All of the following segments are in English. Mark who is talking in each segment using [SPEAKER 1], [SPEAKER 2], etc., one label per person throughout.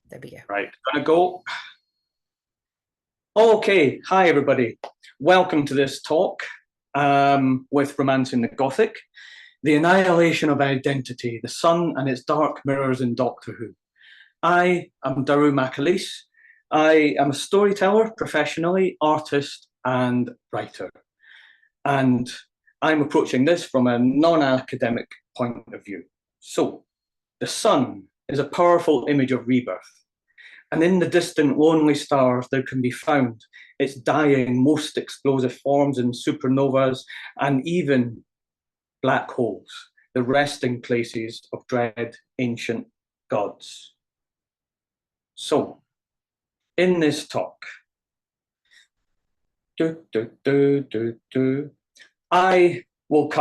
[SPEAKER 1] There we go.
[SPEAKER 2] Right, gonna go. Okay, hi everybody. Welcome to this talk with Romancing the Gothic, the annihilation of identity, the sun and its dark mirrors in Doctor Who. I am Daru McAleece. I am a storyteller, professionally, artist and writer. And I'm approaching this from a non-academic point of view. So, the sun is a powerful image of rebirth. And in the distant, lonely stars, there can be found its dying, most explosive forms in supernovas and even black holes, the resting places of dread ancient gods. So, in this talk, I will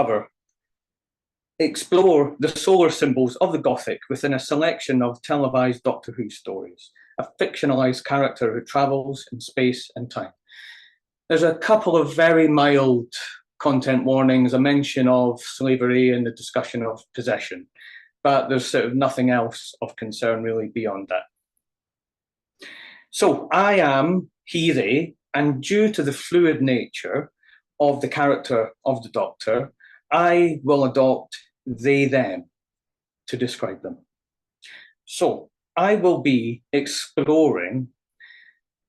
[SPEAKER 2] explore the solar symbols of the Gothic within a selection of televised Doctor Who stories, a fictionalized character who travels in space and time. There's a couple of very mild content warnings, a mention of slavery and the discussion of possession, but there's sort of nothing else of concern really beyond that. So I am he, they, and due to the fluid nature of the character of the Doctor, I will adopt they, them to describe them. So I will be exploring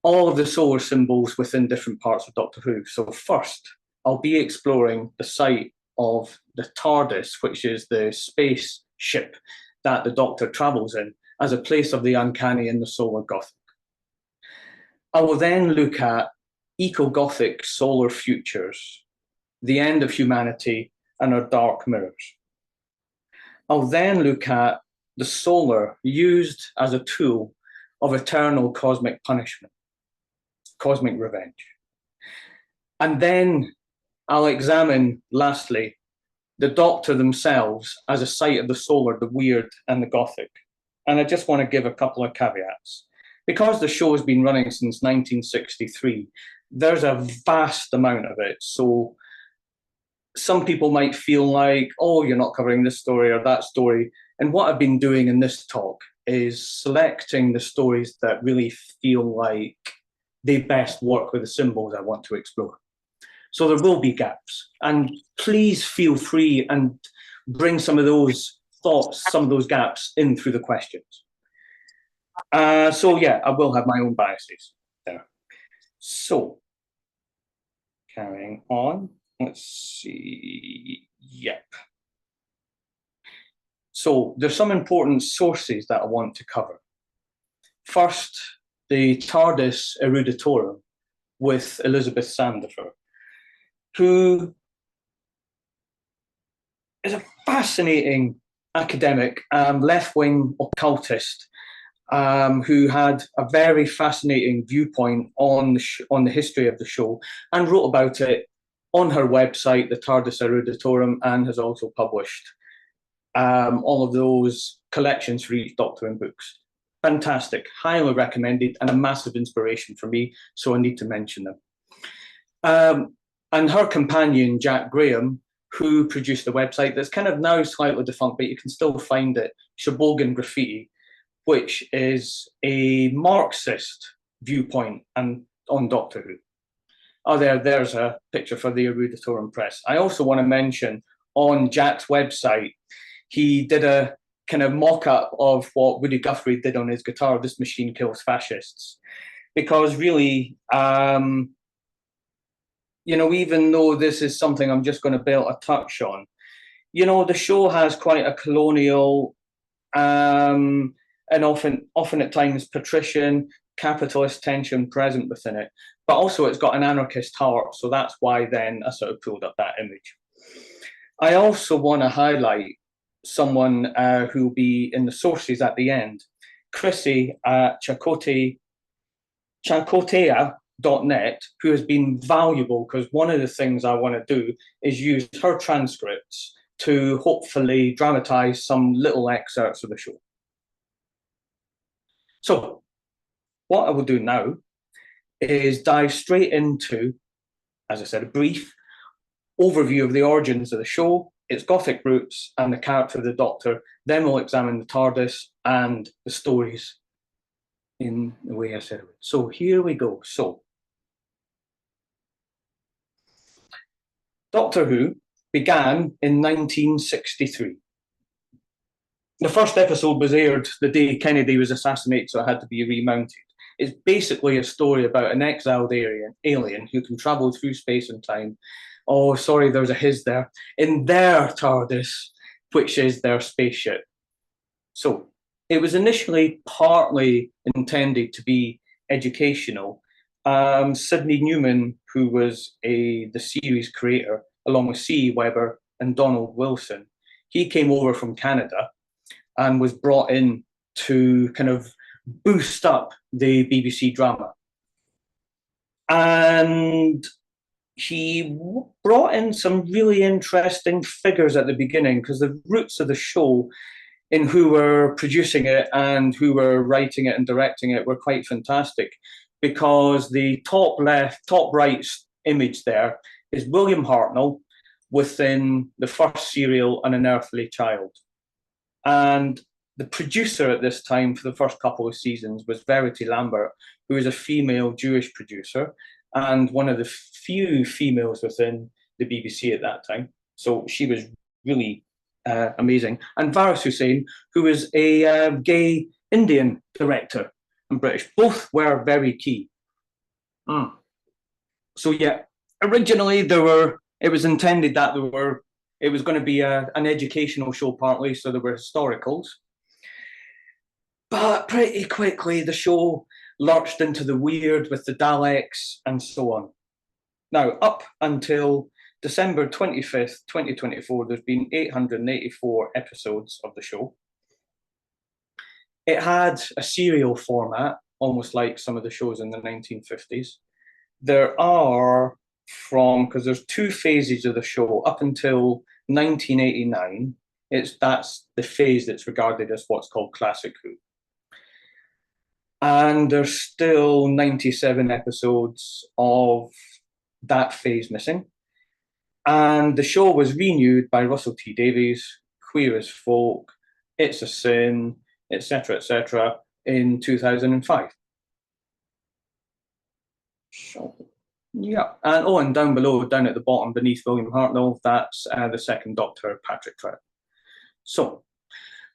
[SPEAKER 2] all of the solar symbols within different parts of Doctor Who. So first, I'll be exploring the site of the TARDIS, which is the spaceship that the Doctor travels in, as a place of the uncanny in the Solar Gothic. I will then look at eco-Gothic solar futures, the end of humanity, and our dark mirrors. I'll then look at the solar used as a tool of eternal cosmic punishment, cosmic revenge. And then I'll examine, lastly, the Doctor themselves as a site of the solar, the weird, and the Gothic. And I just want to give a couple of caveats. Because the show has been running since 1963, there's a vast amount of it. So some people might feel like, oh, you're not covering this story or that story. And what I've been doing in this talk is selecting the stories that really feel like they best work with the symbols I want to explore. So there will be gaps. And please feel free and bring some of those thoughts, some of those gaps in through the questions. So yeah, I will have my own biases there. So, carrying on. Let's see. Yep. So there's some important sources that I want to cover. First, the TARDIS Eruditorum with Elizabeth Sandifer, who is a fascinating academic, left-wing occultist, who had a very fascinating viewpoint on the history of the show and wrote about it on her website, the TARDIS Eruditorum, and has also published all of those collections for each Doctor in books. Fantastic, highly recommended, and a massive inspiration for me, so I need to mention them. And her companion, Jack Graham, who produced the website that's kind of now slightly defunct, but you can still find it, Shebogan Graffiti, which is a Marxist viewpoint and on Doctor Who. Oh, there's a picture for the Eruditorum Press. I also want to mention on Jack's website, he did a kind of mock-up of what Woody Guthrie did on his guitar, This Machine Kills Fascists. Because really, you know, even though this is something I'm just going to build a touch on, you know, the show has quite a colonial and often at times patrician, capitalist tension present within it. But also it's got an anarchist heart, so that's why then I sort of pulled up that image. I also want to highlight someone who will be in the sources at the end, Chrissy at chakotea.net, who has been valuable because one of the things I want to do is use her transcripts to hopefully dramatize some little excerpts of the show. So what I will do now is dive straight into, as I said, a brief overview of the origins of the show, its Gothic roots, and the character of the Doctor. Then we'll examine the TARDIS and the stories in the way I said it. So here we go. So Doctor Who began in 1963. The first episode was aired the day Kennedy was assassinated, so it had to be remounted. It's basically a story about an exiled alien who can travel through space and time. Oh, sorry, there's a his there. In their TARDIS, which is their spaceship. So it was initially partly intended to be educational. Sidney Newman, who was the series creator, along with C. Weber and Donald Wilson, he came over from Canada and was brought in to kind of boost up the BBC drama. And he brought in some really interesting figures at the beginning, because the roots of the show in who were producing it and who were writing it and directing it were quite fantastic, because the top right image there is William Hartnell within the first serial, An Unearthly Child. And the producer at this time for the first couple of seasons was Verity Lambert, who is a female Jewish producer and one of the few females within the BBC at that time. So she was really amazing. And Varis Hussain, who is a gay Indian director and British. Both were very key. So yeah, originally it was intended that it was going to be an educational show partly, so there were historicals. But pretty quickly, the show lurched into the weird with the Daleks and so on. Now, up until December 25th, 2024, there's been 884 episodes of the show. It had a serial format, almost like some of the shows in the 1950s. There are because there's two phases of the show up until 1989. That's the phase that's regarded as what's called Classic Who. And there's still 97 episodes of that phase missing. And the show was renewed by Russell T Davies, Queer as Folk, It's a Sin, etc., in 2005. So, yeah. And down below, down at the bottom, beneath William Hartnell, that's the second Doctor, Patrick Troughton. So,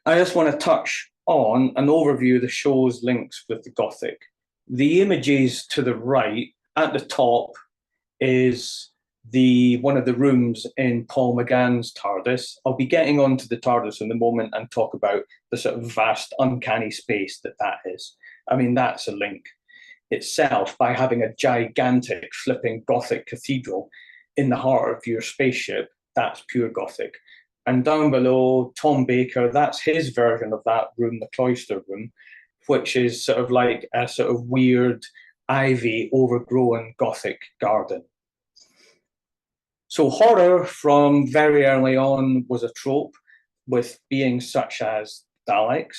[SPEAKER 2] I just want to touch on an overview of the show's links with the Gothic. The images to the right, at the top, is one of the rooms in Paul McGann's TARDIS. I'll be getting onto the TARDIS in a moment and talk about the sort of vast, uncanny space that is. I mean, that's a link itself by having a gigantic flipping Gothic cathedral in the heart of your spaceship. That's pure Gothic. And down below, Tom Baker, that's his version of that room, the cloister room, which is sort of like a sort of weird, ivy overgrown Gothic garden. So horror from very early on was a trope with beings such as Daleks.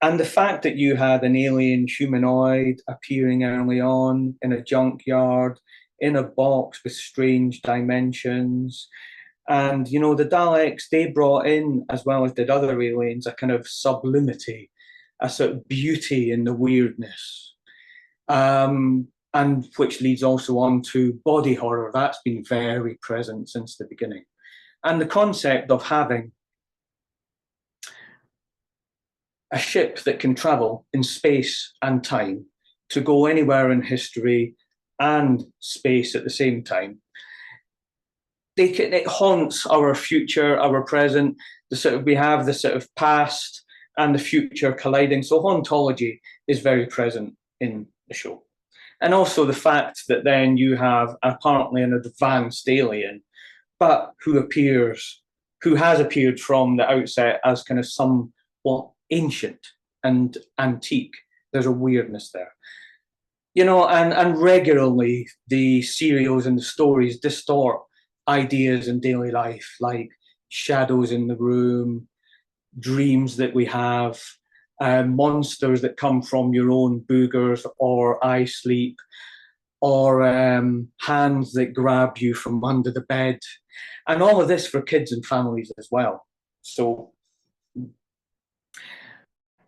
[SPEAKER 2] And the fact that you had an alien humanoid appearing early on in a junkyard, in a box with strange dimensions. And, the Daleks, they brought in, as well as did other aliens, a kind of sublimity, a sort of beauty in the weirdness. And which leads also on to body horror. That's been very present since the beginning. And the concept of having a ship that can travel in space and time to go anywhere in history and space at the same time. It haunts our future, our present. We have the sort of past and the future colliding. So hauntology is very present in the show. And also the fact that then you have apparently an advanced alien, but who has appeared from the outset as kind of somewhat ancient and antique. There's a weirdness there. And regularly the serials and the stories distort ideas in daily life, like shadows in the room, dreams that we have, monsters that come from your own boogers or eye sleep, or hands that grab you from under the bed, and all of this for kids and families as well. So,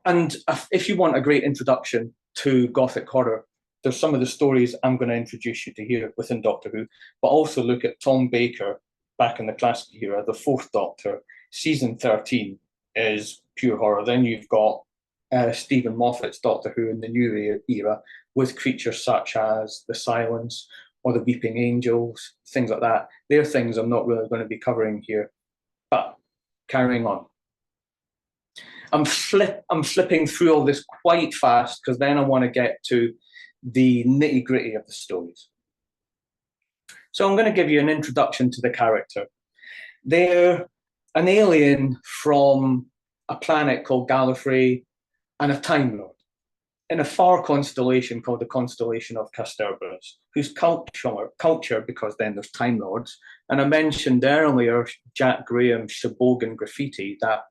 [SPEAKER 2] and if you want a great introduction to Gothic horror, there's some of the stories I'm going to introduce you to here within Doctor Who, but also look at Tom Baker back in the classic era, the Fourth Doctor. Season 13 is pure horror. Then you've got Stephen Moffat's Doctor Who in the new era with creatures such as the Silence or the Weeping Angels, things like that. They're things I'm not really going to be covering here. But carrying on. I'm flipping through all this quite fast because then I want to get to the nitty-gritty of the stories. So I'm going to give you an introduction to the character. They're an alien from a planet called Gallifrey and a Time Lord in a far constellation called the constellation of Kasterborous, whose culture, because then there's Time Lords, and I mentioned earlier Jack Graham's Shebogan Graffiti, that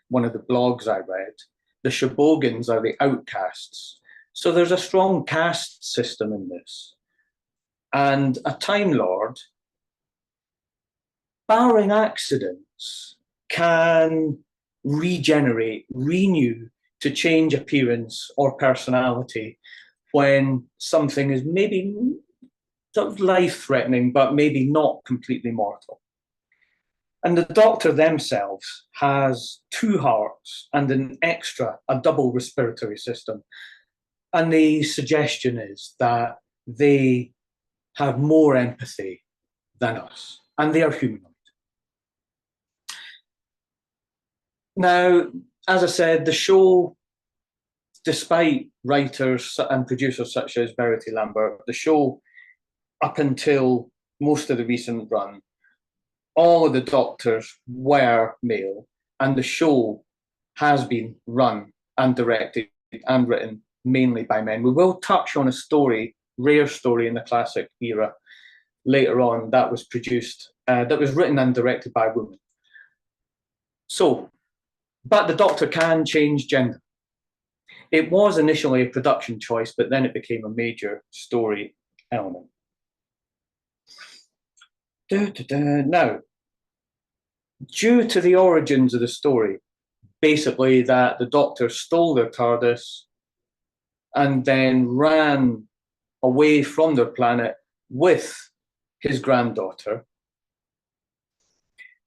[SPEAKER 2] one of the blogs I read. The Shebogans are the outcasts. So there's a strong caste system in this. And a Time Lord, barring accidents, can regenerate, renew, to change appearance or personality when something is maybe sort of life-threatening, but maybe not completely mortal. And the Doctor themselves has 2 hearts and a double respiratory system. And the suggestion is that they have more empathy than us, and they are humanoid. Now, as I said, the show, despite writers and producers such as Verity Lambert, the show, up until most of the recent run, all of the Doctors were male, and the show has been run and directed and written mainly by men. We will touch on a story, rare story in the classic era later on, that was produced, that was written and directed by women. So, but the Doctor can change gender. It was initially a production choice, but then it became a major story element. Now, due to the origins of the story, basically that the Doctor stole their TARDIS and then ran away from their planet with his granddaughter,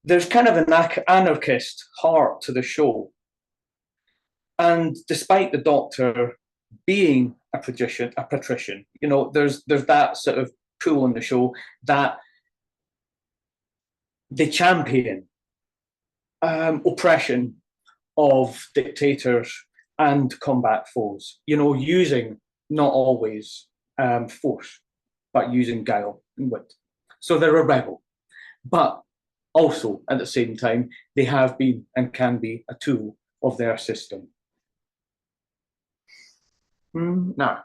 [SPEAKER 2] there's kind of an anarchist heart to the show. And despite the Doctor being a patrician, you know, there's that sort of pull on the show that they champion oppression of dictators and combat foes, you know, using not always force, but using guile and wit. So they're a rebel. But also, at the same time, they have been and can be a tool of their system. Now,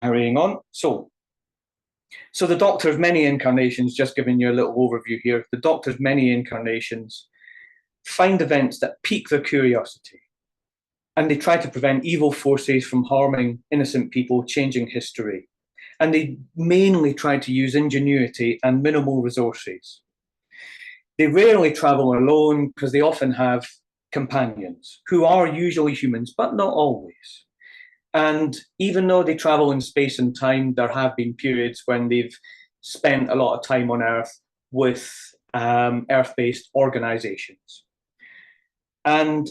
[SPEAKER 2] carrying on. So the Doctor's many incarnations, just giving you a little overview here, the Doctor's many incarnations find events that pique their curiosity, and they try to prevent evil forces from harming innocent people, changing history. And they mainly try to use ingenuity and minimal resources. They rarely travel alone because they often have companions who are usually humans, but not always. And even though they travel in space and time, there have been periods when they've spent a lot of time on Earth with Earth-based organizations. And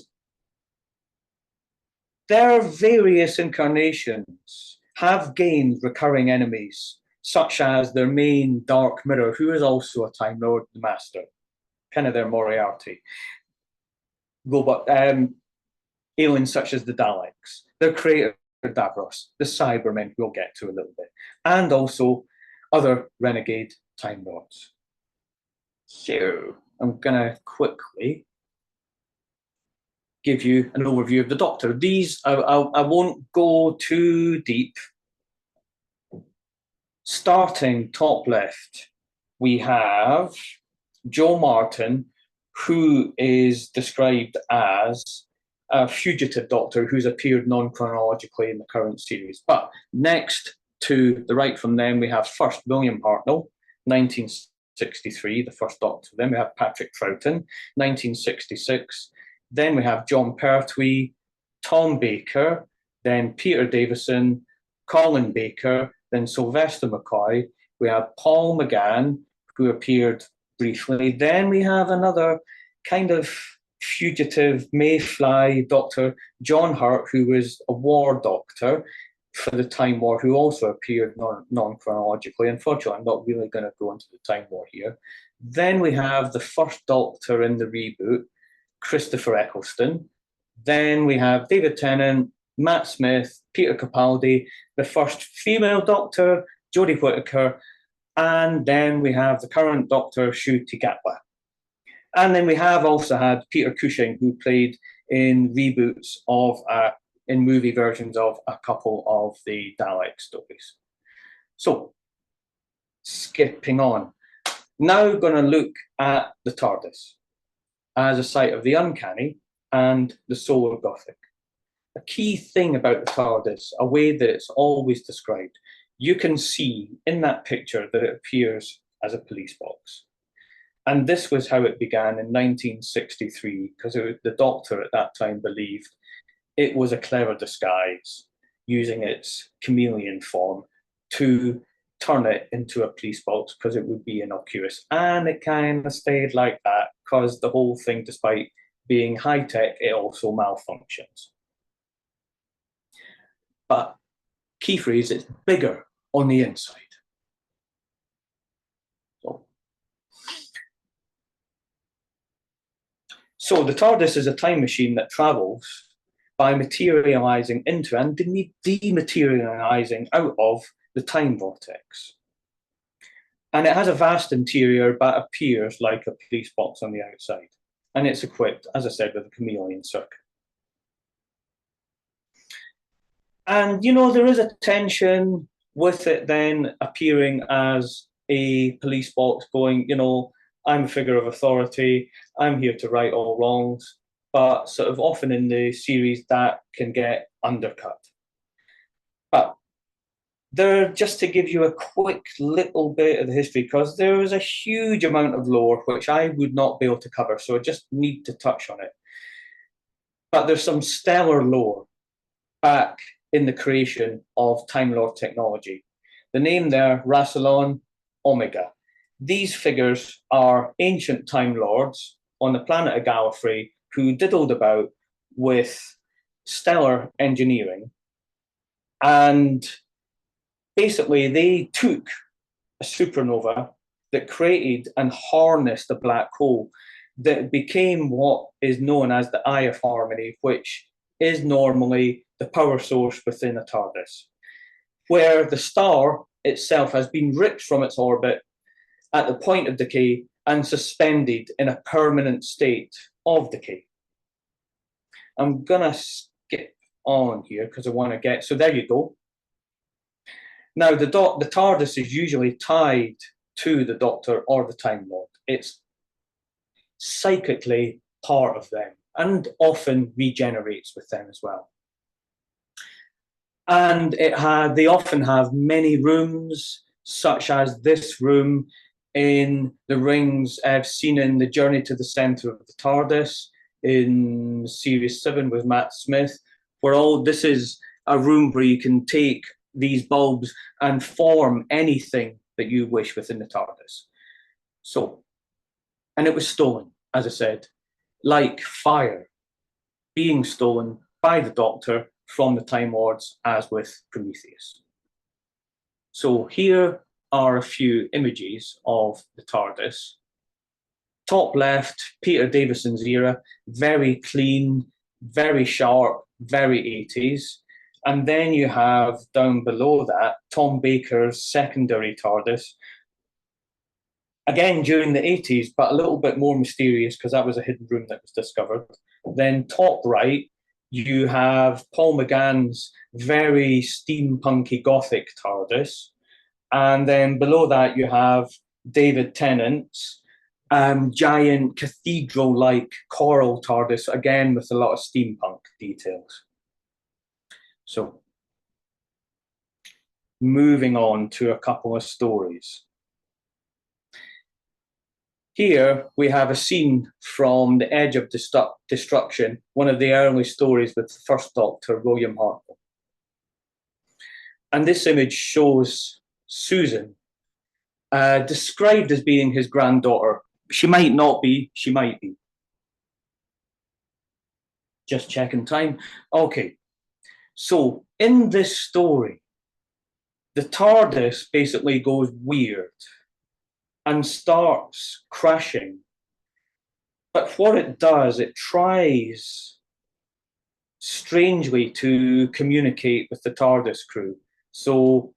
[SPEAKER 2] their various incarnations have gained recurring enemies, such as their main Dark Mirror, who is also a Time Lord, the Master, kind of their Moriarty. Aliens such as the Daleks, their creator Davros, the Cybermen, we'll get to a little bit, and also other renegade Time Lords. So I'm going to quickly give you an overview of the Doctor. These, I won't go too deep. Starting top left, we have Jo Martin, who is described as a fugitive Doctor who's appeared non-chronologically in the current series. But next to the right from them, we have first William Hartnell, 1963, the first Doctor. Then we have Patrick Troughton, 1966. Then we have John Pertwee, Tom Baker, then Peter Davison, Colin Baker, then Sylvester McCoy. We have Paul McGann, who appeared briefly. Then we have another kind of fugitive mayfly doctor, John Hurt, who was a war doctor for the Time War, who also appeared non-chronologically. Unfortunately, I'm not really going to go into the Time War here. Then we have the first Doctor in the reboot, Christopher Eccleston. Then we have David Tennant, Matt Smith, Peter Capaldi, the first female Doctor, Jodie Whittaker, and then we have the current Doctor, Shu Tigatwa. And then we have also had Peter Cushing, who played in reboots of, in movie versions of a couple of the Dalek stories. So, skipping on. Now going to look at the TARDIS as a site of the uncanny and the Solar Gothic. A key thing about the TARDIS, a way that it's always described, you can see in that picture that it appears as a police box. And this was how it began in 1963, because the Doctor at that time believed it was a clever disguise, using its chameleon form to turn it into a police box because it would be innocuous. And it kind of stayed like that because the whole thing, despite being high-tech, it also malfunctions. But key phrase, it's bigger on the inside. So the TARDIS is a time machine that travels by materializing into and dematerializing out of the time vortex. And it has a vast interior, but appears like a police box on the outside. And it's equipped, as I said, with a chameleon circuit. And, you know, there is a tension with it then appearing as a police box going, you know, I'm a figure of authority, I'm here to right all wrongs, but sort of often in the series that can get undercut. But there, just to give you a quick little bit of the history, because there is a huge amount of lore which I would not be able to cover, so I just need to touch on it. But there's some stellar lore back in the creation of Time Lord technology. The name there, Rassilon Omega. These figures are ancient Time Lords on the planet of Gallifrey who diddled about with stellar engineering. And basically, they took a supernova that created and harnessed a black hole that became what is known as the Eye of Harmony, which is normally the power source within a TARDIS, where the star itself has been ripped from its orbit at the point of decay and suspended in a permanent state of decay. I'm going to skip on here because I want to get, so there you go. Now, the TARDIS is usually tied to the Doctor or the Time Lord. It's psychically part of them and often regenerates with them as well. And they often have many rooms, such as this room in the rings I've seen in The Journey to the Centre of the TARDIS in Series 7 with Matt Smith, where this is a room where you can take these bulbs and form anything that you wish within the TARDIS. So, and it was stolen, as I said, like fire being stolen by the Doctor from the Time Lords, as with Prometheus. So here are a few images of the TARDIS. Top left, Peter Davison's era, very clean, very sharp, very 80s. And then you have down below that, Tom Baker's secondary TARDIS, again during the 80s, but a little bit more mysterious because that was a hidden room that was discovered. Then top right, you have Paul McGann's very steampunky Gothic TARDIS. And then below that, you have David Tennant's giant cathedral-like coral TARDIS, again with a lot of steampunk details. So, moving on to a couple of stories. Here we have a scene from The Edge of Destruction, one of the early stories with the first Doctor, William Hartnell. And this image shows Susan, described as being his granddaughter. She might not be, she might be. Just checking time. Okay, so in this story, the TARDIS basically goes weird and starts crashing. But what it does, it tries strangely to communicate with the TARDIS crew. So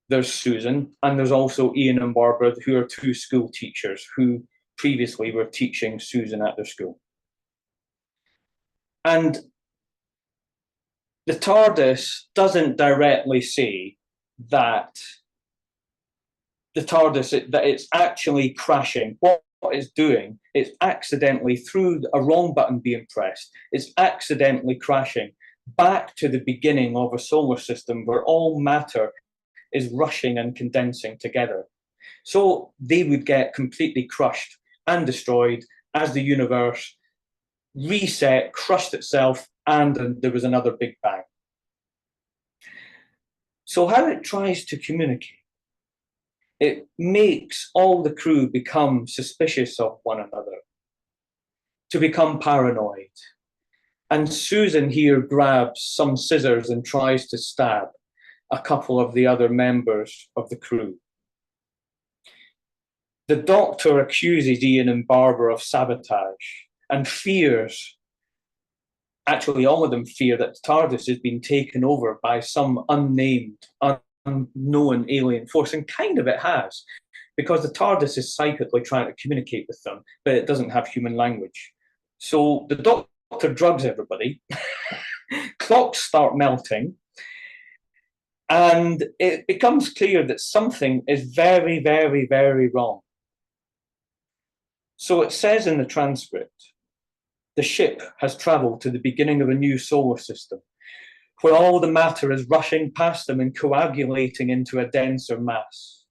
[SPEAKER 2] there's Susan, and there's also Ian and Barbara, who are two school teachers who previously were teaching Susan at their school. And the TARDIS doesn't directly say that the TARDIS, that it's actually crashing. What it's doing, it's accidentally, through a wrong button being pressed, it's accidentally crashing back to the beginning of a solar system where all matter is rushing and condensing together. So they would get completely crushed and destroyed as the universe reset, crushed itself, and there was another big bang. So how it tries to communicate, it makes all the crew become suspicious of one another, to become paranoid. And Susan here grabs some scissors and tries to stab a couple of the other members of the crew. The Doctor accuses Ian and Barbara of sabotage and fears, actually all of them fear, that the TARDIS has been taken over by some unnamed, unknown alien force, and kind of it has, because the TARDIS is psychically trying to communicate with them, but it doesn't have human language. So the Doctor drugs everybody, clocks start melting, and it becomes clear that something is very, very, very wrong. So it says in the transcript, the ship has travelled to the beginning of a new solar system, where all the matter is rushing past them and coagulating into a denser mass.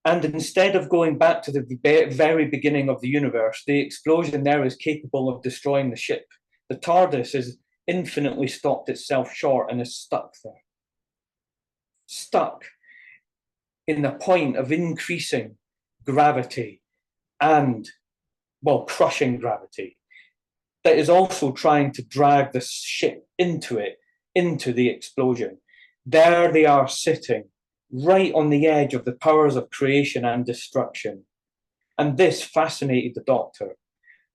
[SPEAKER 2] And instead of going back to the very beginning of the universe, the explosion there is capable of destroying the ship. The TARDIS has infinitely stopped itself short and is stuck there. Stuck in the point of increasing gravity and, well, crushing gravity, that is also trying to drag the ship into it, into the explosion. There they are sitting, right on the edge of the powers of creation and destruction. And this fascinated the Doctor.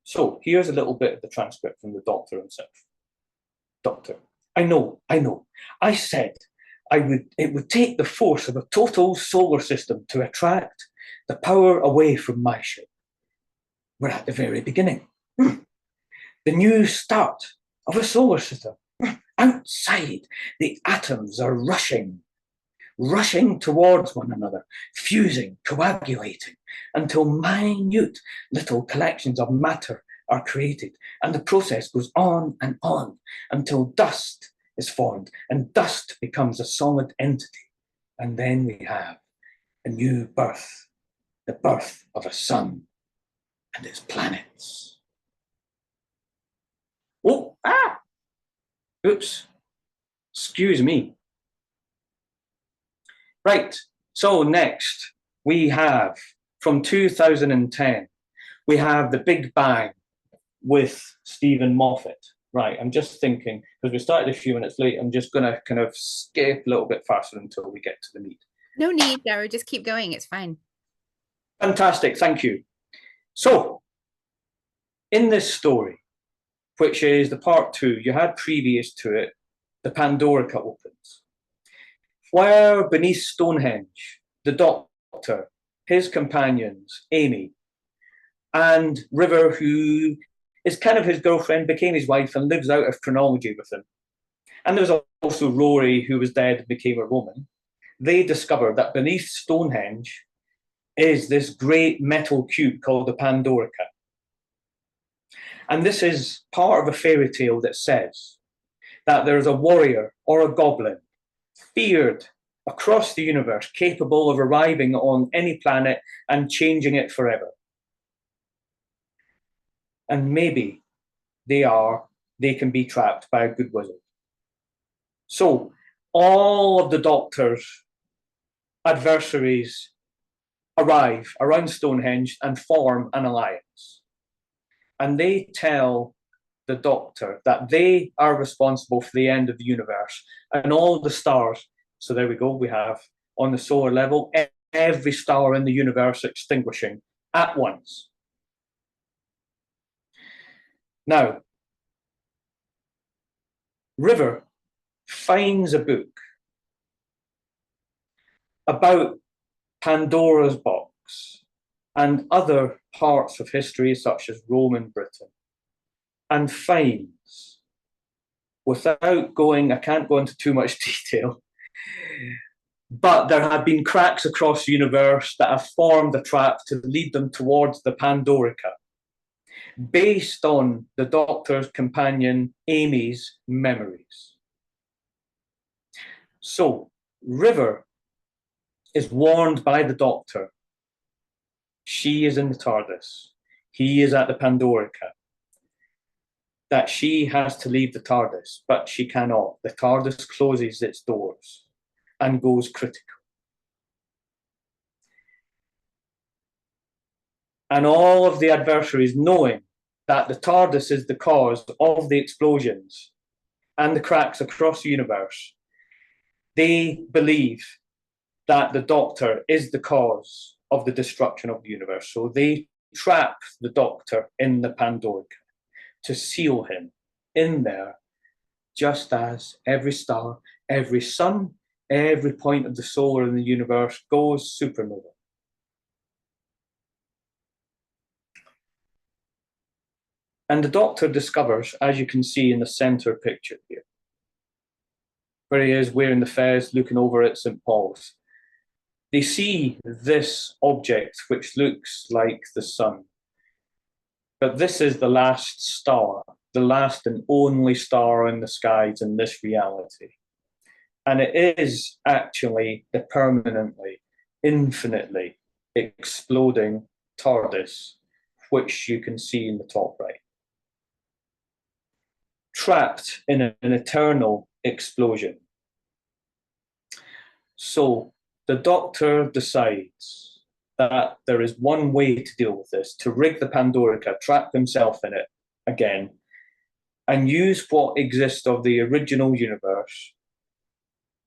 [SPEAKER 2] So here's a little bit of the transcript from the Doctor himself. Doctor, I know. I said it would take the force of a total solar system to attract the power away from my ship. We're at the very beginning. The new start of a solar system. Outside, the atoms are rushing towards one another, fusing, coagulating, until minute little collections of matter are created. And the process goes on and on until dust is formed, and dust becomes a solid entity. And then we have a new birth, the birth of a sun and its planets. Oh, oops, excuse me. Right, so next we have, from 2010, we have The Big Bang with Stephen Moffat. Right, I'm just thinking, because we started a few minutes late, I'm just going to kind of skip a little bit faster until we get to the meat.
[SPEAKER 1] No need, Daru, just keep going, it's fine.
[SPEAKER 2] Fantastic, thank you. So, in this story, which is the part 2, you had previous to it, the Pandorica opens, where beneath Stonehenge, the Doctor, his companions, Amy, and River, who is kind of his girlfriend, became his wife and lives out of chronology with him. And there was also Rory, who was dead and became a Roman. They discovered that beneath Stonehenge is this great metal cube called the Pandorica. And this is part of a fairy tale that says that there is a warrior or a goblin feared across the universe, capable of arriving on any planet and changing it forever. And maybe they can be trapped by a good wizard. So all of the Doctor's adversaries arrive around Stonehenge and form an alliance. And they tell the Doctor that they are responsible for the end of the universe and all the stars. So there we go. We have on the solar level, every star in the universe extinguishing at once. Now, River finds a book about Pandora's box and other parts of history, such as Roman Britain, and finds, without going, I can't go into too much detail, but there have been cracks across the universe that have formed a trap to lead them towards the Pandorica, based on the Doctor's companion Amy's memories. So, River is warned by the Doctor. She is in the TARDIS. He is at the Pandorica. That she has to leave the TARDIS, but she cannot. The TARDIS closes its doors and goes critical. And all of the adversaries, knowing that the TARDIS is the cause of the explosions and the cracks across the universe, they believe that the Doctor is the cause of the destruction of the universe. So they trap the Doctor in the Pandorica to seal him in there, just as every star, every sun, every point of the solar in the universe goes supernova. And the Doctor discovers, as you can see in the center picture here, where he is wearing the fez, looking over at St. Paul's, they see this object which looks like the sun. But this is the last star, the last and only star in the skies in this reality. And it is actually the permanently, infinitely exploding TARDIS, which you can see in the top right. Trapped in an eternal explosion. So the Doctor decides that there is one way to deal with this, to rig the Pandorica, trap himself in it again, and use what exists of the original universe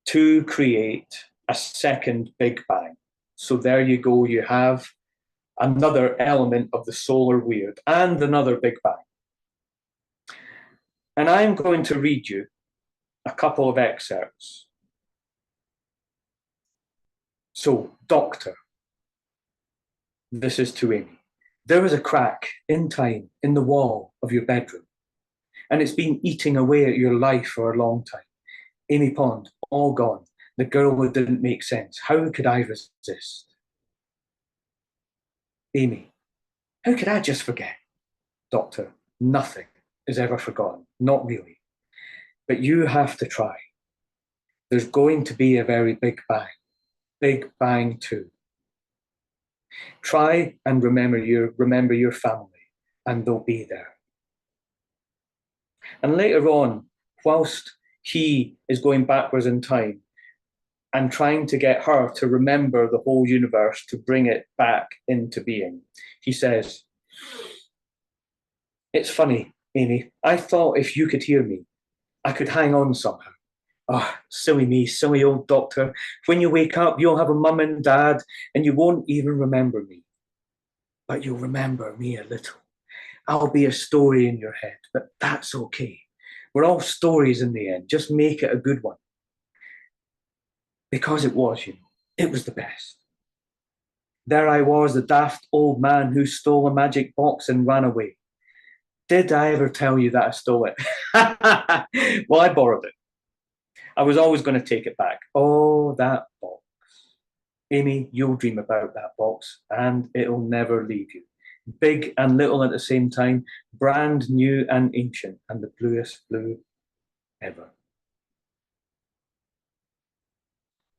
[SPEAKER 2] to create a second Big Bang. So there you go, you have another element of the solar weird and another Big Bang. And I'm going to read you a couple of excerpts. So, Doctor, this is to Amy. There is a crack in time in the wall of your bedroom, and it's been eating away at your life for a long time. Amy Pond, all gone. The girl that didn't make sense. How could I resist? Amy, how could I just forget? Doctor, nothing is ever forgotten. Not really. But you have to try. There's going to be a very big bang. Big Bang 2. Try and remember your family, and they'll be there. And later on, whilst he is going backwards in time and trying to get her to remember the whole universe to bring it back into being, he says, "It's funny, Amy. I thought if you could hear me, I could hang on somehow. Oh, silly me, silly old Doctor. When you wake up, you'll have a mum and dad, and you won't even remember me. But you'll remember me a little. I'll be a story in your head, but that's okay. We're all stories in the end. Just make it a good one." Because it was, it was the best. There I was, the daft old man who stole a magic box and ran away. Did I ever tell you that I stole it? Well, I borrowed it. I was always going to take it back. Oh, that box. Amy, you'll dream about that box, and it'll never leave you. Big and little at the same time, brand new and ancient, and the bluest blue ever.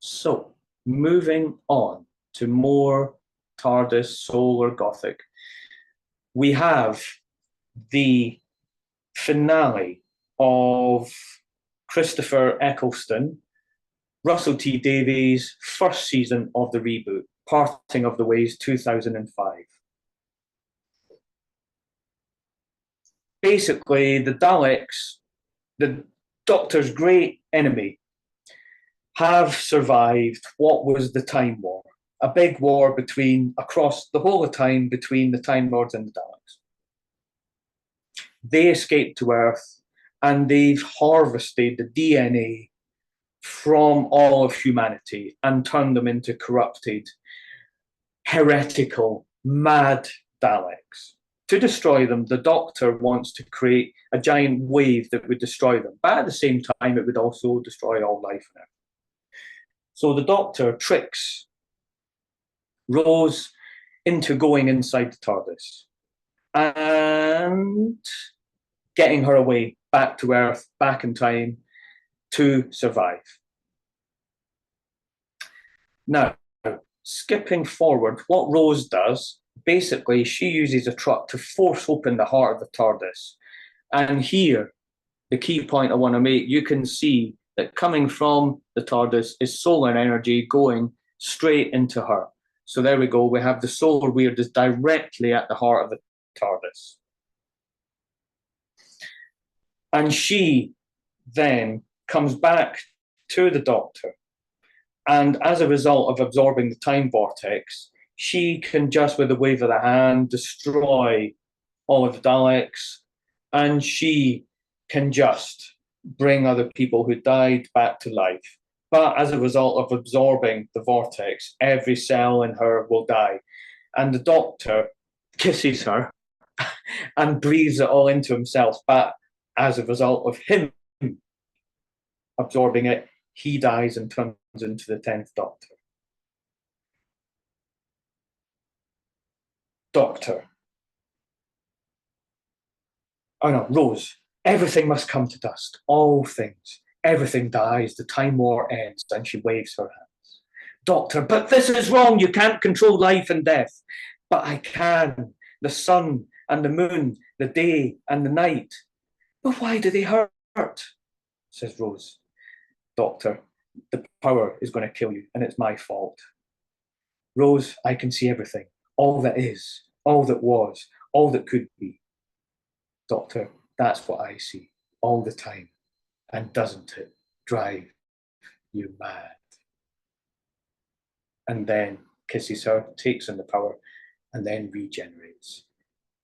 [SPEAKER 2] So, moving on to more TARDIS Solar Gothic. We have the finale of Christopher Eccleston, Russell T Davies' first season of the reboot, Parting of the Ways 2005. Basically, the Daleks, the Doctor's great enemy, have survived what was the Time War, a big war across the whole of time between the Time Lords and the Daleks. They escaped to Earth and they've harvested the DNA from all of humanity and turned them into corrupted, heretical, mad Daleks. To destroy them, the Doctor wants to create a giant wave that would destroy them, but at the same time, it would also destroy all life on Earth. So the Doctor tricks Rose into going inside the TARDIS and getting her away back to Earth, back in time, to survive. Now, skipping forward, what Rose does, basically, she uses a truck to force open the heart of the TARDIS. And here, the key point I want to make, you can see that coming from the TARDIS is solar energy going straight into her. So there we go, we have the solar weird is directly at the heart of the TARDIS. And she then comes back to the Doctor. And as a result of absorbing the time vortex, she can just, with a wave of the hand, destroy all of the Daleks. And she can just bring other people who died back to life. But as a result of absorbing the vortex, every cell in her will die. And the Doctor kisses her and breathes it all into himself. But as a result of him absorbing it, he dies and turns into the 10th Doctor. Rose. Everything must come to dust. All things. Everything dies. The time war ends. And she waves her hands. Doctor, but this is wrong. You can't control life and death. But I can. The sun and the moon, the day and the night. But why do they hurt? Says Rose. Doctor, the power is going to kill you, and it's my fault. Rose, I can see everything. All that is, all that was, all that could be. Doctor, that's what I see all the time. And doesn't it drive you mad? And then kisses her, takes in the power, and then regenerates.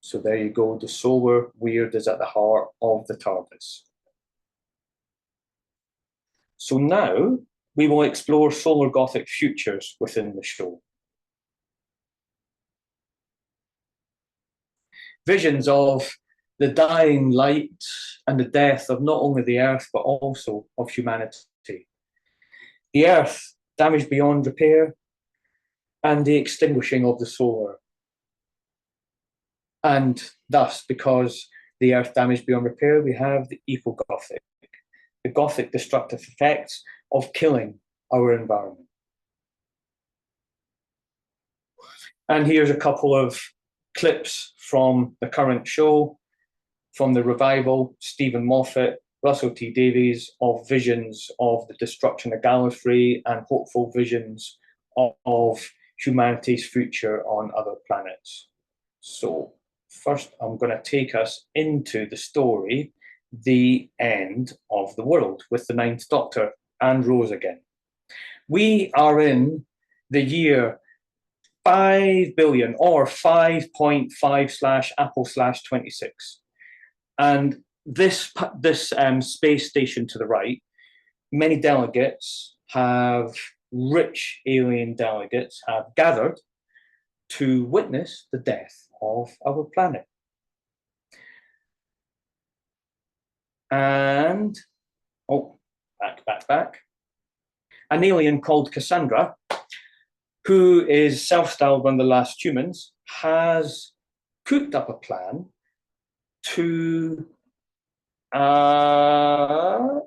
[SPEAKER 2] So there you go. The solar weird is at the heart of the TARDIS. So now we will explore Solar Gothic futures within the show. Visions of the dying light and the death of not only the Earth, but also of humanity. The Earth damaged beyond repair, and the extinguishing of the solar. And thus, because the Earth damaged beyond repair, we have the eco-Gothic, the Gothic destructive effects of killing our environment. And here's a couple of clips from the current show, from the revival, Stephen Moffat, Russell T Davies, of visions of the destruction of Gallifrey and hopeful visions of humanity's future on other planets. So first, I'm going to take us into the story, The End of the World, with the Ninth Doctor and Rose again. We are in the year 5 billion or 5.5/Apple/26. And this space station to the right, many delegates rich alien delegates have gathered to witness the death of our planet. And, back. An alien called Cassandra, who is self-styled one of the last humans, has cooked up a plan to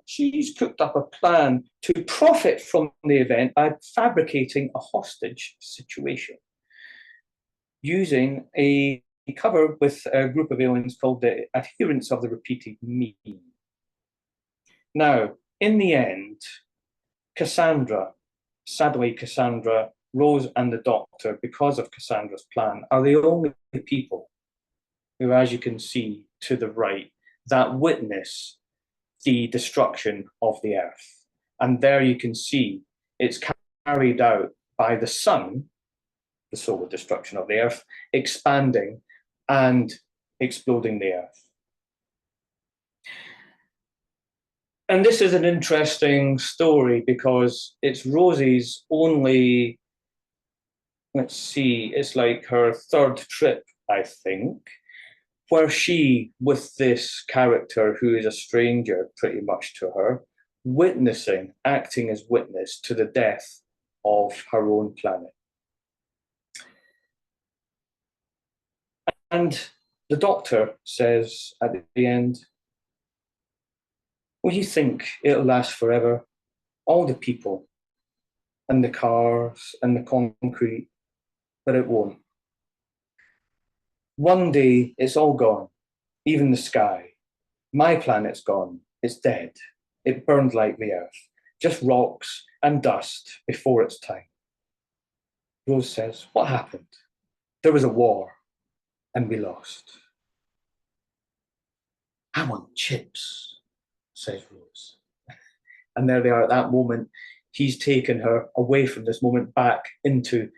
[SPEAKER 2] She's cooked up a plan to profit from the event by fabricating a hostage situation using a cover with a group of aliens called the Adherents of the Repeated Mean. Now, in the end, sadly, Cassandra, Rose, and the Doctor, because of Cassandra's plan, are the only people who, as you can see to the right, that witness the destruction of the Earth. And there you can see it's carried out by the sun, the solar destruction of the Earth, expanding and exploding the Earth. And this is an interesting story because it's Rosie's only, let's see, it's like her third trip, I think, where she, with this character who is a stranger pretty much to her, acting as witness to the death of her own planet. And the Doctor says at the end, "Well, you think it'll last forever? All the people and the cars and the concrete, but it won't. One day it's all gone, even the sky. My planet's gone, it's dead. It burned like the Earth, just rocks and dust before its time." Rose says, "What happened?" "There was a war and we lost." "I want chips," says Rose. And there they are at that moment. He's taken her away from this moment back into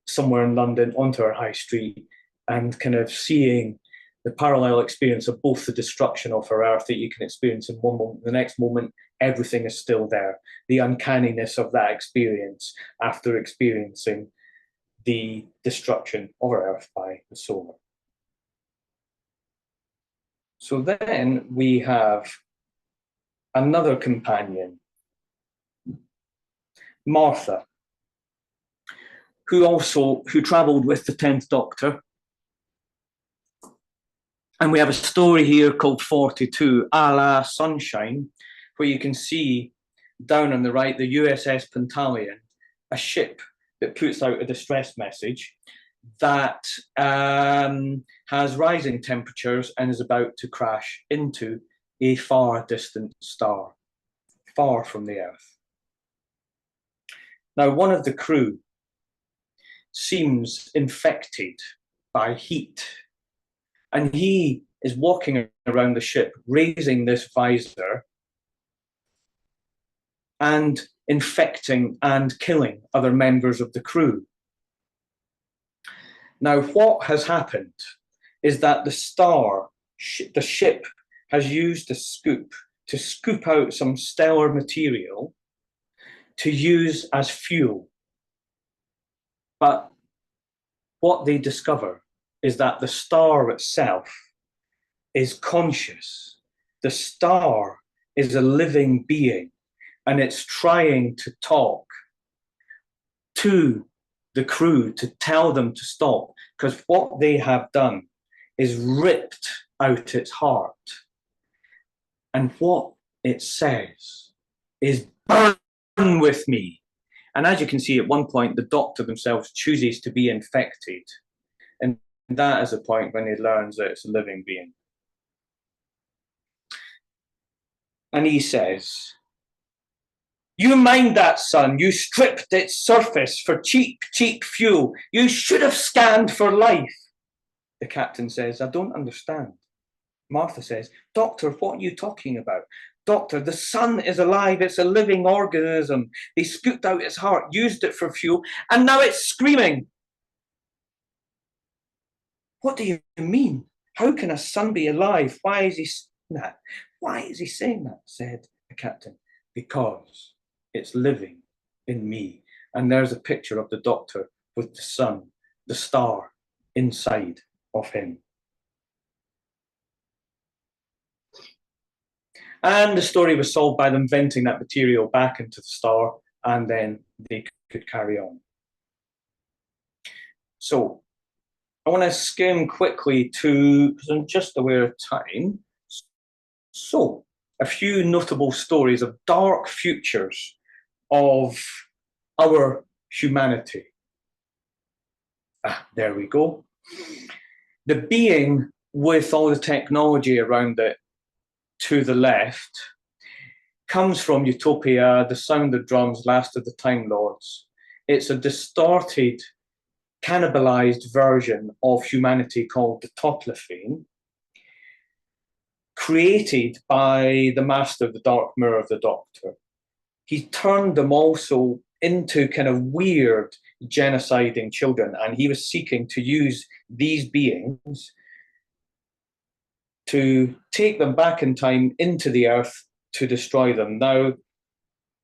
[SPEAKER 2] somewhere in London, onto our high street, and kind of seeing the parallel experience of both the destruction of her Earth that you can experience in one moment, the next moment, everything is still there. The uncanniness of that experience after experiencing the destruction of our Earth by the solar. So then we have another companion, Martha, who travelled with the 10th Doctor. And we have a story here called 42, A la Sunshine, where you can see down on the right the USS Pantaleon, a ship that puts out a distress message that has rising temperatures and is about to crash into a far distant star, far from the Earth. Now, one of the crew seems infected by heat, and he is walking around the ship, raising this visor and infecting and killing other members of the crew. Now, what has happened is that the ship has used a scoop to scoop out some stellar material to use as fuel. But what they discover is that the star itself is conscious. The star is a living being, and it's trying to talk to the crew to tell them to stop, because what they have done is ripped out its heart. And what it says is, "Burn with me." And as you can see, at one point, the Doctor themselves chooses to be infected. And that is the point when he learns that it's a living being. And he says, "You mind that, son? You stripped its surface for cheap, cheap fuel. You should have scanned for life." The captain says, "I don't understand." Martha says, "Doctor, what are you talking about? Doctor, the sun is alive. It's a living organism. They scooped out its heart, used it for fuel, and now it's screaming." "What do you mean? How can a sun be alive? Why is he saying that? Why is he saying that?" said the captain. "Because it's living in me." And there's a picture of the Doctor with the sun, the star, inside of him. And the story was solved by them venting that material back into the star, and then they could carry on. So I want to skim quickly because I'm just aware of time. So, a few notable stories of dark futures of our humanity. There we go. The being with all the technology around it to the left comes from Utopia, The Sound of Drums, Last of the Time Lords. It's a distorted, cannibalized version of humanity called the Totlafane, created by the master of the Dark Mirror of the Doctor. He turned them also into kind of weird genociding children, and he was seeking to use these beings to take them back in time into the earth to destroy them. Now,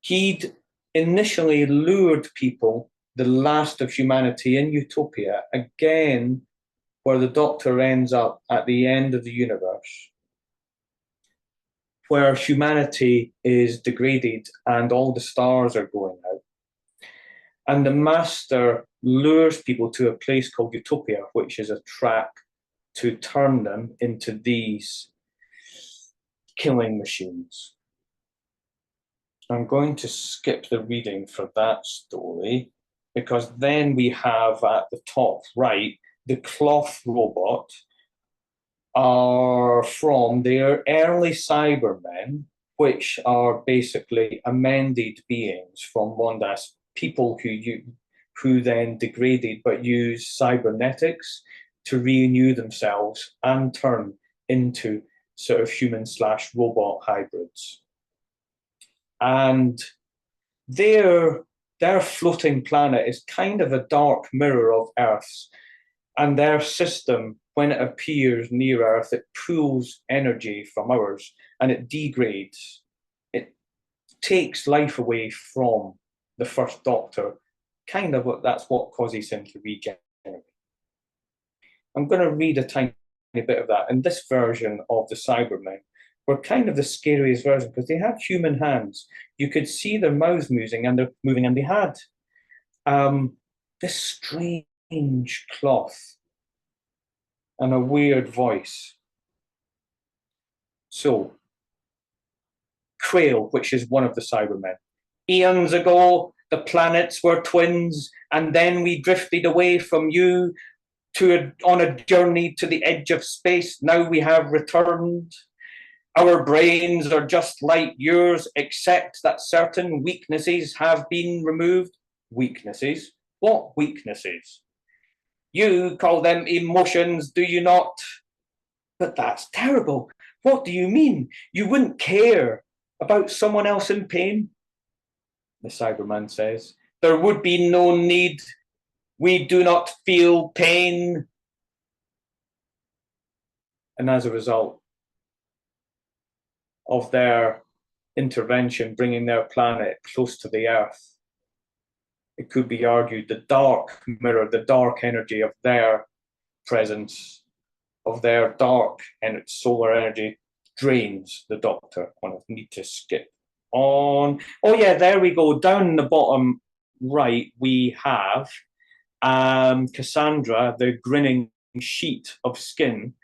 [SPEAKER 2] he'd initially lured people, the last of humanity, in Utopia, again, where the Doctor ends up at the end of the universe, where humanity is degraded and all the stars are going out. And the Master lures people to a place called Utopia, which is a track to turn them into these killing machines. I'm going to skip the reading for that story, because then we have at the top right, the cloth robot are from their early Cybermen, which are basically amended beings from Mondas, people who then degraded but use cybernetics to renew themselves and turn into sort of human/robot hybrids. And their floating planet is kind of a dark mirror of Earth's, and their system, when it appears near Earth, it pulls energy from ours and it degrades. It takes life away from the First Doctor. Kind of that's what causes him to regenerate. I'm going to read a tiny bit of that. In this version of the Cybermen, were kind of the scariest version because they had human hands. You could see their mouths moving, and they had this strange cloth and a weird voice. So, Krail, which is one of the Cybermen. Eons ago, the planets were twins, and then we drifted away from you on a journey to the edge of space. Now we have returned. Our brains are just like yours, except that certain weaknesses have been removed. Weaknesses? What weaknesses? You call them emotions, do you not? But that's terrible. What do you mean? You wouldn't care about someone else in pain? The Cyberman says. There would be no need. We do not feel pain. And as a result of their intervention, bringing their planet close to the Earth, it could be argued the dark mirror, the dark energy of their presence, of their dark and solar energy, drains the Doctor. I need to skip on. Oh yeah, there we go. Down in the bottom right, we have Cassandra, the grinning sheet of skin,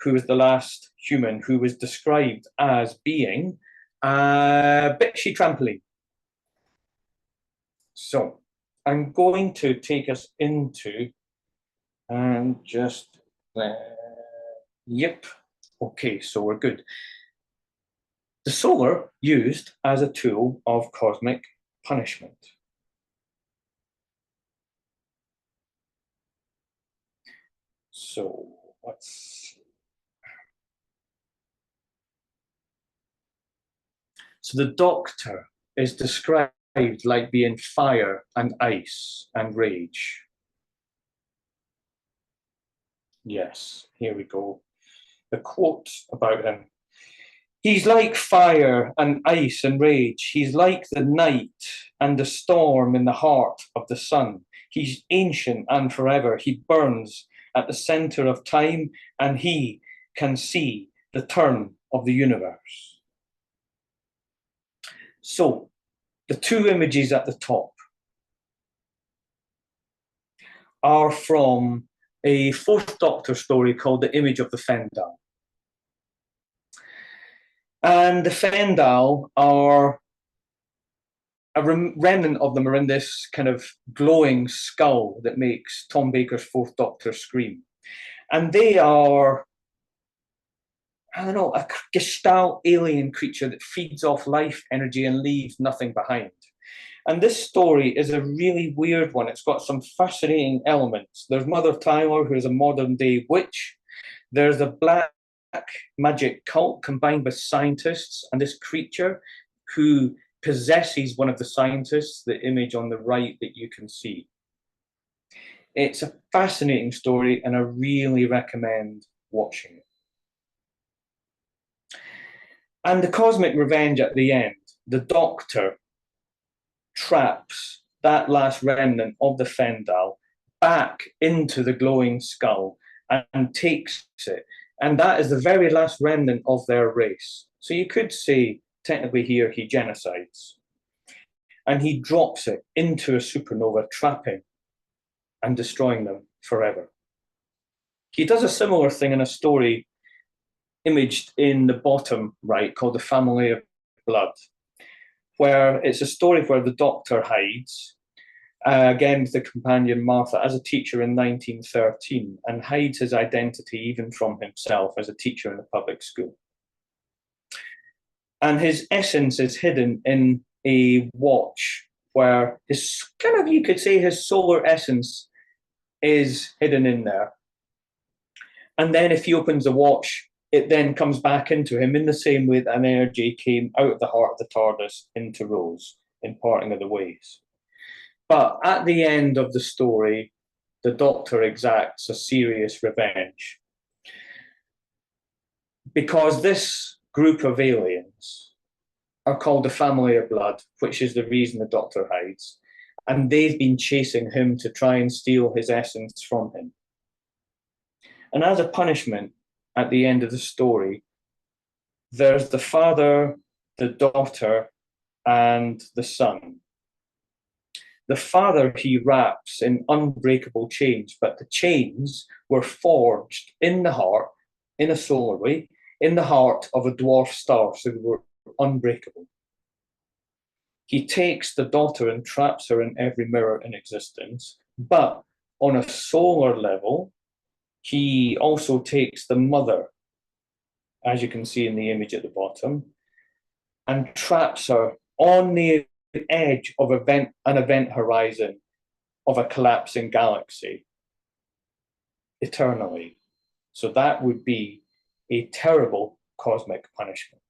[SPEAKER 2] who was the last human who was described as being a bitchy trampoline. So I'm going to take us into and just yep. Okay, so we're good. The Solar used as a tool of cosmic punishment. So let's see. So the Doctor is described like being fire and ice and rage. Yes, here we go. The quote about him. He's like fire and ice and rage. He's like the night and the storm in the heart of the sun. He's ancient and forever. He burns at the center of time, and he can see the turn of the universe. So, the two images at the top are from a Fourth Doctor story called The Image of the Fendahl. And the Fendal are a remnant of them are in this kind of glowing skull that makes Tom Baker's Fourth Doctor scream. And they are, I don't know, a gestalt alien creature that feeds off life energy and leaves nothing behind. And this story is a really weird one. It's got some fascinating elements. There's Mother Tyler, who is a modern day witch. There's a black magic cult combined with scientists, and this creature who possesses one of the scientists, the image on the right that you can see. It's a fascinating story, and I really recommend watching it. And the cosmic revenge at the end, the Doctor traps that last remnant of the Fendal back into the glowing skull and takes it. And that is the very last remnant of their race. So you could say, technically here, he genocides. And he drops it into a supernova, trapping and destroying them forever. He does a similar thing in a story imaged in the bottom right called The Family of Blood, where it's a story where the Doctor hides, again with the companion Martha, as a teacher in 1913, and hides his identity even from himself as a teacher in a public school. And his essence is hidden in a watch where his, kind of, you could say, his solar essence is hidden in there. And then if he opens the watch, it then comes back into him in the same way that an energy came out of the heart of the TARDIS into Rose in Parting of the Ways. But at the end of the story, the Doctor exacts a serious revenge. Because this group of aliens are called the Family of Blood, which is the reason the Doctor hides. And they've been chasing him to try and steal his essence from him. And as a punishment, at the end of the story, there's the father, the daughter, and the son. The father he wraps in unbreakable chains, but the chains were forged in the heart, in a solar way, in the heart of a dwarf star, so they were unbreakable. He takes the daughter and traps her in every mirror in existence, but on a solar level, he also takes the mother, as you can see in the image at the bottom, and traps her on the edge of an event horizon of a collapsing galaxy eternally. So that would be a terrible cosmic punishment.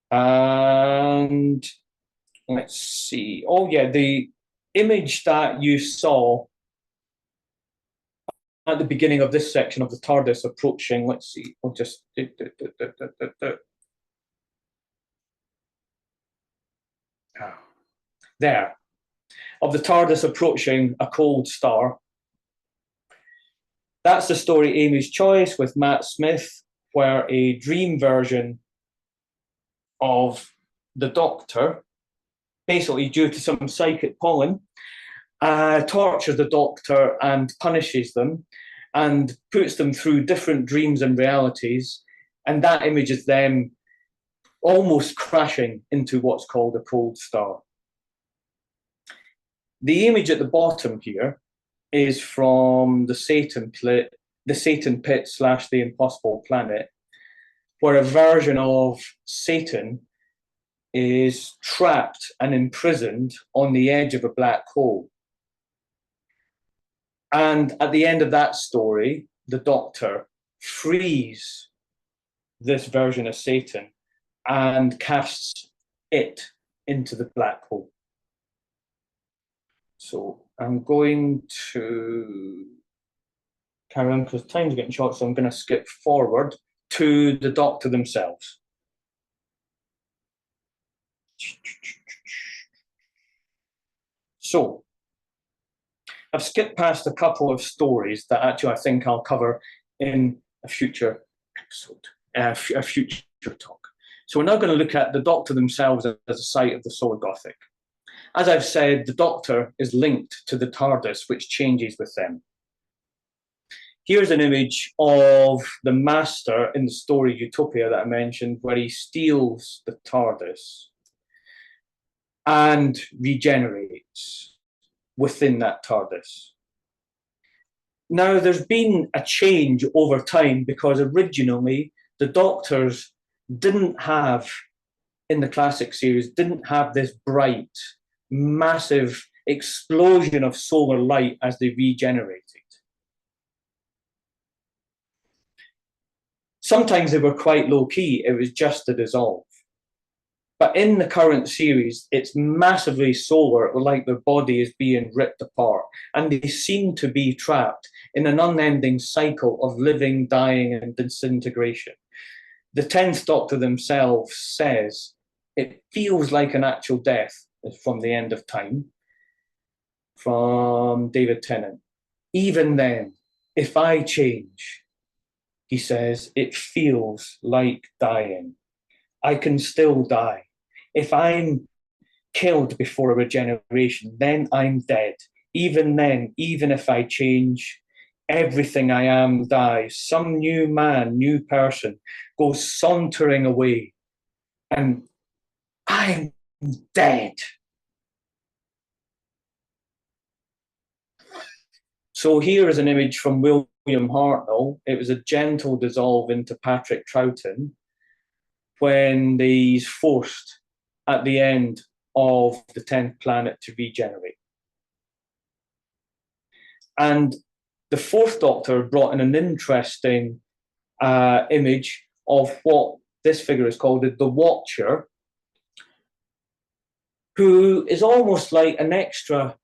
[SPEAKER 2] And let's see. Oh yeah, the image that you saw at the beginning of this section of the TARDIS approaching, let's see, we'll just there, of the TARDIS approaching a cold star. That's the story Amy's Choice with Matt Smith, where a dream version of the Doctor, basically due to some psychic pollen, tortures the Doctor and punishes them and puts them through different dreams and realities. And that image is them almost crashing into what's called a cold star. The image at the bottom here is from the Satan Pit / the Impossible Planet, where a version of Satan is trapped and imprisoned on the edge of a black hole. And at the end of that story, the Doctor frees this version of Satan and casts it into the black hole. So I'm going to carry on because time's getting short, so I'm going to skip forward to the Doctor themselves. So I've skipped past a couple of stories that actually I think I'll cover in a future episode, a future talk. So we're now going to look at the Doctor themselves as a site of the Solar Gothic. As I've said, the Doctor is linked to the TARDIS, which changes with them. Here's an image of the Master in the story Utopia that I mentioned, where he steals the TARDIS and regenerates within that TARDIS. Now, there's been a change over time because originally the Doctors didn't have, in the classic series, didn't have this bright, massive explosion of solar light as they regenerated. Sometimes they were quite low key, it was just a dissolve. But in the current series, it's massively solar, like their body is being ripped apart, and they seem to be trapped in an unending cycle of living, dying, and disintegration. The 10th Doctor themselves says it feels like an actual death from the end of time, from David Tennant. Even then, if I change, he says, it feels like dying. I can still die. If I'm killed before a regeneration, then I'm dead. Even then, even if I change, everything I am dies. Some new man, new person goes sauntering away, and I'm dead. So here is an image from William Hartnell. It was a gentle dissolve into Patrick Troughton when he's forced at the end of the 10th planet to regenerate. And the 4th Doctor brought in an interesting image of what this figure is called the Watcher, who is almost like an extra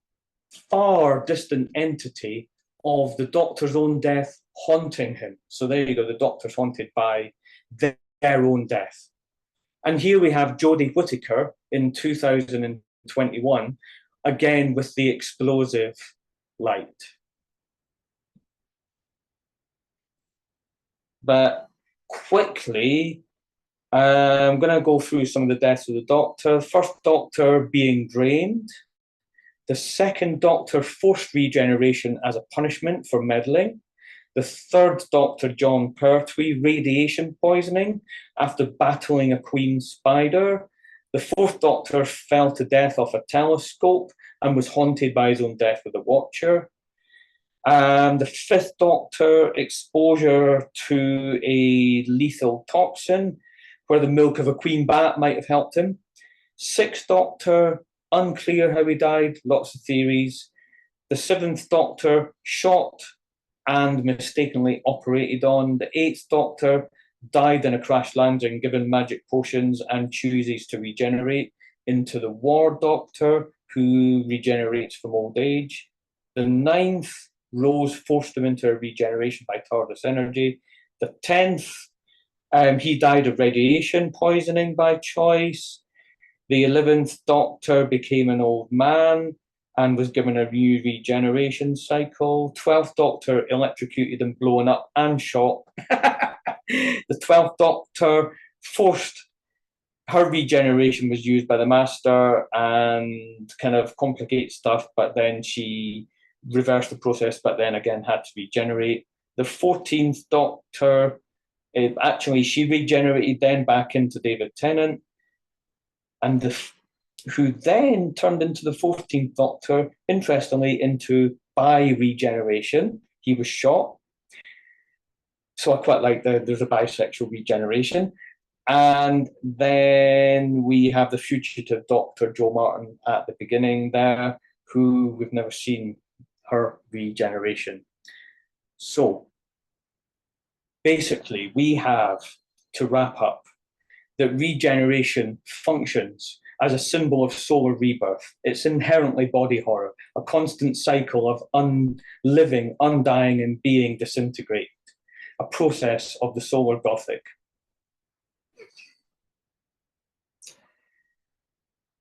[SPEAKER 2] far distant entity of the Doctor's own death haunting him. So there you go, the Doctor's haunted by their own death. And here we have Jodie Whittaker in 2021, again with the explosive light. But quickly, I'm going to go through some of the deaths of the Doctor. First Doctor being drained. The 2nd Doctor forced regeneration as a punishment for meddling. The 3rd Doctor, John Pertwee, radiation poisoning after battling a queen spider. The 4th Doctor fell to death off a telescope and was haunted by his own death with the Watcher. The 5th Doctor, exposure to a lethal toxin, where the milk of a queen bat might have helped him. 6th Doctor, unclear how he died, lots of theories. The 7th Doctor, shot and mistakenly operated on. The 8th Doctor died in a crash landing, given magic potions, and chooses to regenerate into the War Doctor, who regenerates from old age. The 9th, Rose forced him into a regeneration by TARDIS energy. The 10th, he died of radiation poisoning by choice. The 11th Doctor became an old man and was given a new regeneration cycle. 12th Doctor electrocuted and blown up and shot. The 12th Doctor forced her regeneration was used by the Master and kind of complicated stuff, but then she reversed the process, but then again had to regenerate. The 14th Doctor, actually, she regenerated then back into David Tennant, and who then turned into the 14th Doctor, interestingly, into by regeneration. He was shot. So I quite like there's a bisexual regeneration. And then we have the fugitive Doctor, Jo Martin, at the beginning there, who we've never seen her regeneration. So basically, we have to wrap up that regeneration functions as a symbol of solar rebirth. It's inherently body horror, a constant cycle of living, undying, and being disintegrated, a process of the Solar Gothic.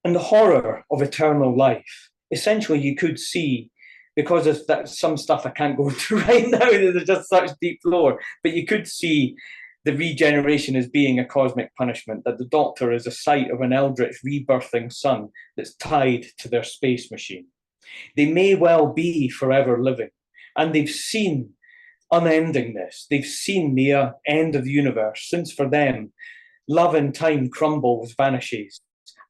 [SPEAKER 2] And the horror of eternal life, essentially you could see, because of that, some stuff I can't go into right now, there's just such deep lore, but you could see the regeneration as being a cosmic punishment, that the Doctor is a sight of an eldritch rebirthing sun that's tied to their space machine. They may well be forever living, and they've seen unendingness. They've seen the end of the universe, since for them, love in time crumbles, vanishes,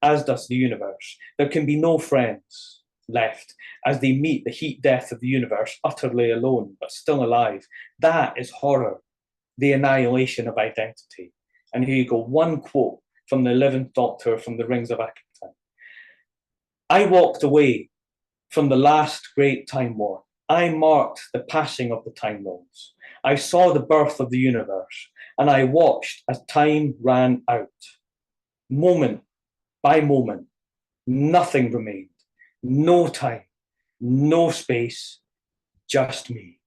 [SPEAKER 2] as does the universe. There can be no friends left as they meet the heat death of the universe, utterly alone, but still alive. That is horror, the annihilation of identity. And here you go, one quote from the 11th Doctor from the Rings of Akhenaten. I walked away from the last great time war. I marked the passing of the Time Lords. I saw the birth of the universe, and I watched as time ran out. Moment by moment, nothing remained. No time, no space, just me.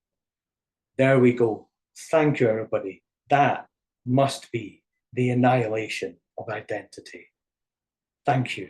[SPEAKER 2] There we go. Thank you, everybody. That must be the annihilation of identity. Thank you.